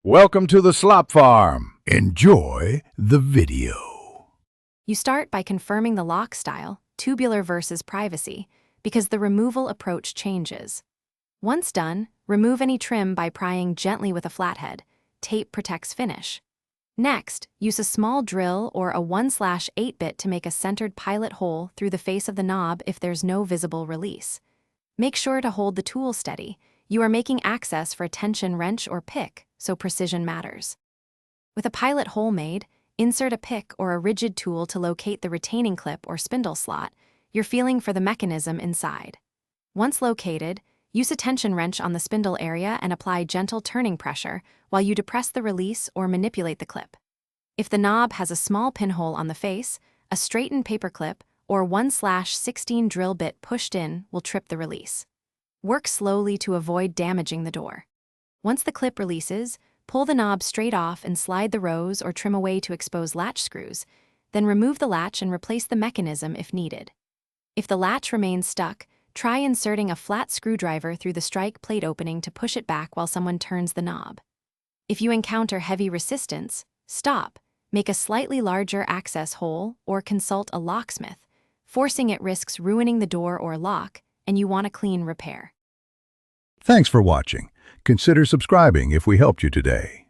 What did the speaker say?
Welcome to the Slop Farm. Enjoy the video. You start by confirming the lock style, tubular versus privacy, because the removal approach changes. Once done, remove any trim by prying gently with a flathead. Tape protects finish. Next, use a small drill or a 1/8 bit to make a centered pilot hole through the face of the knob if there's no visible release. Make sure to hold the tool steady. You are making access for a tension wrench or pick, so precision matters. With a pilot hole made, insert a pick or a rigid tool to locate the retaining clip or spindle slot. You're feeling for the mechanism inside. Once located, use a tension wrench on the spindle area and apply gentle turning pressure while you depress the release or manipulate the clip. If the knob has a small pinhole on the face, a straightened paper clip or 1/16 drill bit pushed in will trip the release. Work slowly to avoid damaging the door. Once the clip releases, pull the knob straight off and slide the rows or trim away to expose latch screws, then remove the latch and replace the mechanism if needed. If the latch remains stuck, try inserting a flat screwdriver through the strike plate opening to push it back while someone turns the knob. If you encounter heavy resistance, stop, make a slightly larger access hole, or consult a locksmith. Forcing it risks ruining the door or lock, and you want a clean repair. Thanks for watching. Consider subscribing if we helped you today.